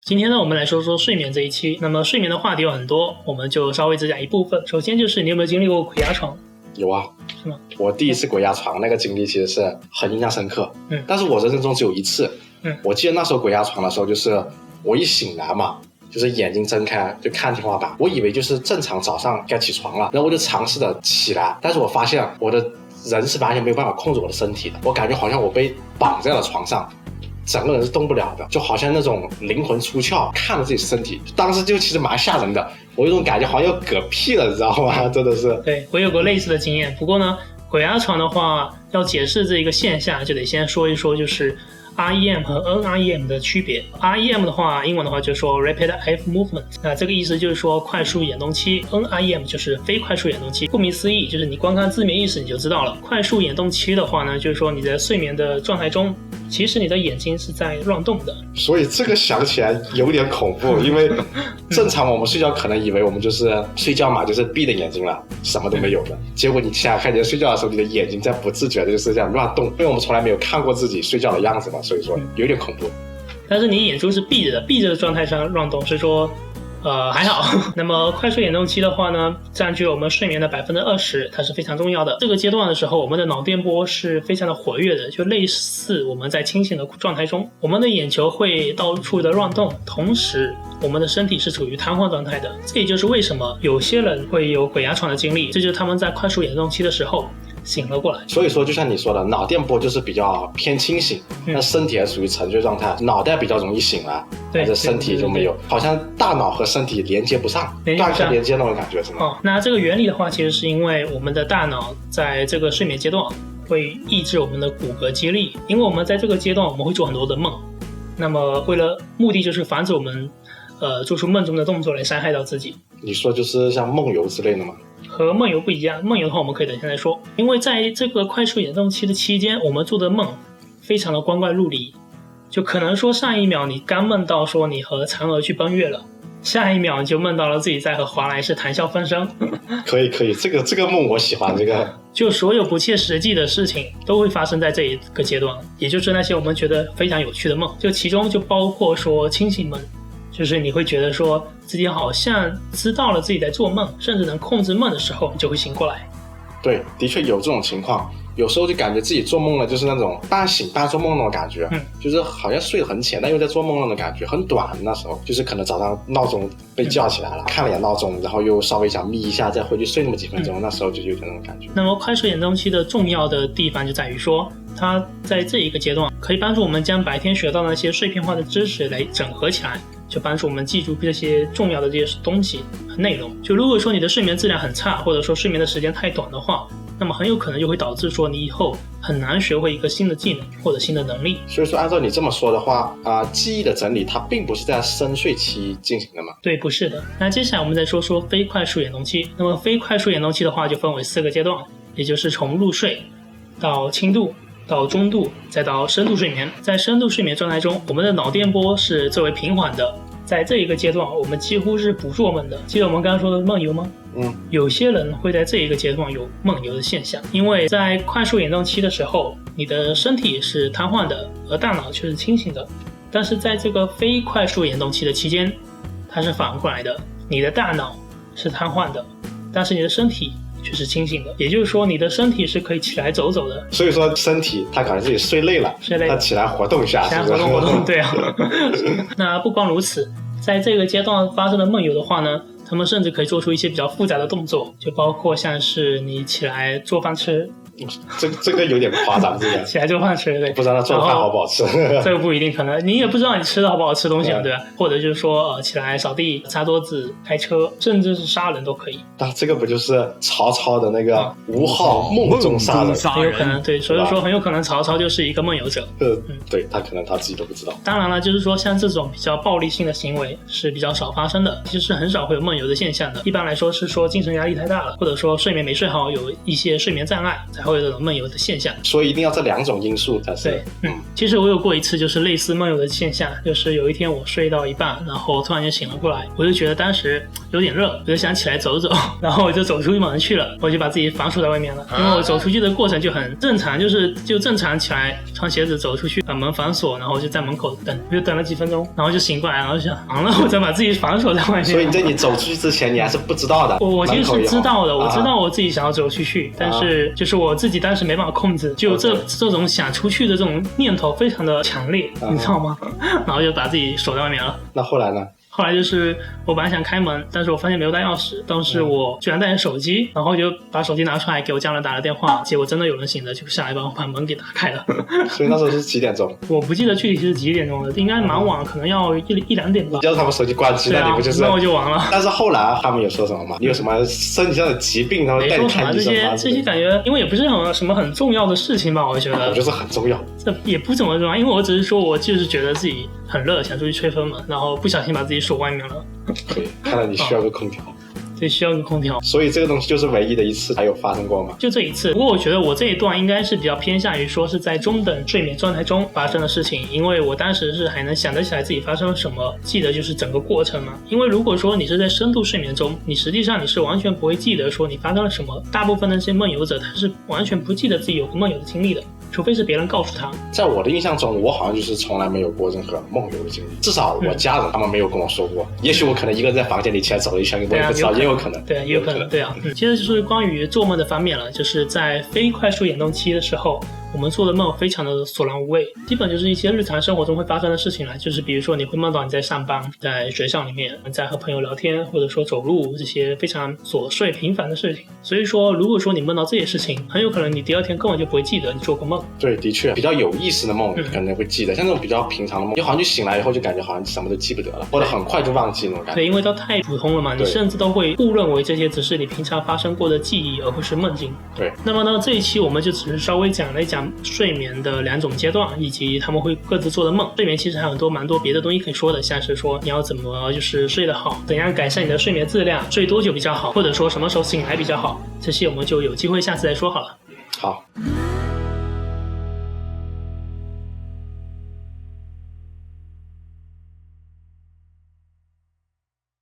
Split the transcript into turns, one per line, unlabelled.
今天呢，我们来说说睡眠这一期。那么睡眠的话题有很多，我们就稍微只讲一部分。首先就是你有没有经历过鬼压床？
有啊，
是吗？
我第一次鬼压床那个经历其实是很印象深刻。但是我人生中只有一次。我记得那时候鬼压床的时候，就是我一醒来嘛，就是眼睛睁开就看天花板，我以为就是正常早上该起床了，然后我就尝试的起来，但是我发现我的人是完全没有办法控制我的身体的，我感觉好像我被绑在了床上，整个人是动不了的，就好像那种灵魂出窍，看着自己身体，当时就其实蛮吓人的，我有种感觉好像要嗝屁了，你知道吗？真的是。
对，我有过类似的经验，不过呢，鬼压床的话，要解释这一个现象，就得先说一说就是REM 和 NREM 的区别。REM 的话，英文的话就说 Rapid Eye Movement， 那这个意思就是说快速眼动期。NREM 就是非快速眼动期。顾名思义，就是你光看字面意思你就知道了。快速眼动期的话呢，就是说你在睡眠的状态中，其实你的眼睛是在乱动的。
所以这个想起来有点恐怖，因为正常我们睡觉可能以为我们就是睡觉嘛，就是闭着眼睛了，什么都没有的。结果你想想看，你睡觉的时候，你的眼睛在不自觉的就是这样乱动，因为我们从来没有看过自己睡觉的样子嘛，所以说有点恐怖。
但是你眼珠是闭着的，闭着的状态上乱动，所以说还好。那么快速眼动期的话呢，占据了我们睡眠的 20%， 它是非常重要的。这个阶段的时候，我们的脑电波是非常的活跃的，就类似我们在清醒的状态中，我们的眼球会到处的乱动，同时我们的身体是处于瘫痪状态的。这也就是为什么有些人会有鬼压床的经历，这就是他们在快速眼动期的时候醒了过来。
所以说就像你说的，脑电波就是比较偏清醒，但身体还属于沉睡状态，脑袋比较容易醒来，但是身体就没有，好像大脑和身体连接不上，断开连接那种感觉是吗？
那这个原理的话，其实是因为我们的大脑在这个睡眠阶段会抑制我们的骨骼肌力，因为我们在这个阶段我们会做很多的梦，那么为了目的就是防止我们做出梦中的动作来伤害到自己。
你说就是像梦游之类的吗？
和梦游不一样，梦游的话我们可以等一下再说。因为在这个快速眼动期的期间，我们做的梦非常的光怪陆离，就可能说上一秒你刚梦到说你和嫦娥去奔月了，下一秒你就梦到了自己在和华莱士谈笑风生。
可以，这个梦我喜欢。这个
就所有不切实际的事情都会发生在这一个阶段，也就是那些我们觉得非常有趣的梦，就其中就包括说清醒梦，就是你会觉得说自己好像知道了自己在做梦，甚至能控制梦的时候，你就会醒过来。
对，的确有这种情况，有时候就感觉自己做梦了，就是那种半醒半做梦那种感觉，就是好像睡得很浅，但又在做梦那种感觉，很短。那时候就是可能早上闹钟被叫起来了，看了眼闹钟，然后又稍微想眯一下，再回去睡那么几分钟，那时候就有点那种感觉。
那么快速眼动期的重要的地方就在于说，它在这一个阶段可以帮助我们将白天学到的那些碎片化的知识来整合起来，就帮助我们记住这些重要的这些东西和内容。就如果说你的睡眠质量很差，或者说睡眠的时间太短的话，那么很有可能就会导致说你以后很难学会一个新的技能或者新的能力。
所以说按照你这么说的话记忆的整理它并不是在深睡期进行的吗？
对，不是的。那接下来我们再说说非快速眼动期。那么非快速眼动期的话就分为4个阶段，也就是从入睡到轻度到中度再到深度睡眠。在深度睡眠状态中，我们的脑电波是最为平缓的，在这一个阶段我们几乎是不做梦的。记得我们刚刚说的梦游吗？有些人会在这一个阶段有梦游的现象，因为在快速眼动期的时候，你的身体是瘫痪的，而大脑却是清醒的。但是在这个非快速眼动期的期间，它是反过来的，你的大脑是瘫痪的，但是你的身体却是清醒的，也就是说你的身体是可以起来走走的。
所以说身体它感觉自己睡累了，它起来活动一下，
起来活动对啊。那不光如此，在这个阶段发生的梦游的话呢，他们甚至可以做出一些比较复杂的动作，就包括像是你起来做饭吃。
这个有点夸张，这个
起来做饭吃，对，
不知道他做的饭好不好吃。
这个不一定，可能你也不知道你吃的好不好吃东西嘛，对吧？或者就是说起来扫地、擦桌子、开车，甚至是杀人都可以。
但这个不就是曹操的那个吴号梦中杀人？
很有可能，对，所以说很有可能曹操就是一个梦游者。
对，他可能他自己都不知道。
当然了，就是说像这种比较暴力性的行为是比较少发生的，其实很少会有梦游的现象的。一般来说是说精神压力太大了，或者说睡眠没睡好，有一些睡眠障碍才会有这种梦游的现象。
所以一定要这2种因素才是。
对，其实我有过一次就是类似梦游的现象，就是有一天我睡到一半，然后突然间醒了过来，我就觉得当时有点热，我就想起来走走，然后我就走出门去了，我就把自己反锁在外面了。因为我走出去的过程就很正常，就正常起来穿鞋子走出去，把门反锁，然后就在门口等，我就等了几分钟，然后就醒过来，然后就想完了，我再把自己反锁在外面。
所以在你走出去之前，你还是不知道的。
我其实是知道的，我知道我自己想要走出去，但是就是我自己当时没办法控制，就这种想出去的这种念头非常的强烈，你知道吗？然后就把自己锁在外面了。
那后来呢？
后来就是我本来想开门，但是我发现没有带钥匙，当时我居然带着手机，然后就把手机拿出来给我家人打了电话，结果真的有人醒了，就下来帮我把门给打开了。
所以那时候是几点钟？
我不记得具体是几点钟了，应该蛮晚，可能要一两点吧。
要是他们手机关机，那你不就是？
那我就完了。
但是后来他们有说什么吗？你有什么身体上的疾病，然后带你看医生吗？
这些感觉，因为也不是什么很重要的事情吧，我觉得。
我觉得很重要。
这也不怎么重要，因为我只是说我就是觉得自己很热，想出去吹风嘛，然后不小心把自己锁外面了。
对，看来你需要个空调。
对，需要个空调。
所以这个东西就是唯一的一次还有发生过吗？
就这一次。不过我觉得我这一段应该是比较偏向于说是在中等睡眠状态中发生的事情，因为我当时是还能想得起来自己发生了什么，记得就是整个过程嘛。因为如果说你是在深度睡眠中，你实际上你是完全不会记得说你发生了什么，大部分的这些梦游者他是完全不记得自己有个梦游的经历的，除非是别人告诉他。
在我的印象中，我好像就是从来没有过任何梦游的经历，至少我家人他们没有跟我说过。也许我可能一个人在房间里起来走了一圈，我也不知道，也有可能。
对，也有可能。对啊，接着就是关于做梦的方面了，就是在非快速眼动期的时候，我们做的梦非常的索然无味，基本就是一些日常生活中会发生的事情了，就是比如说你会梦到你在上班，在学校里面，在和朋友聊天，或者说走路，这些非常琐碎平凡的事情。所以说如果说你梦到这些事情，很有可能你第二天根本就不会记得你做过梦。
对，的确比较有意思的梦可能会记得，像这种比较平常的梦，你好像就醒来以后就感觉好像什么都记不得了，或者很快就忘记那种感觉。
对，因为它太普通了嘛，你甚至都会误认为这些只是你平常发生过的记忆，而不是梦境。
对。
那么呢，这一期我们就只是稍微讲了一讲睡眠的2种阶段，以及他们会各自做的梦。睡眠其实还有蛮多别的东西可以说的，像是说你要怎么就是睡得好，怎样改善你的睡眠质量，睡多久比较好，或者说什么时候醒来比较好，这些我们就有机会下次再说好了。
好。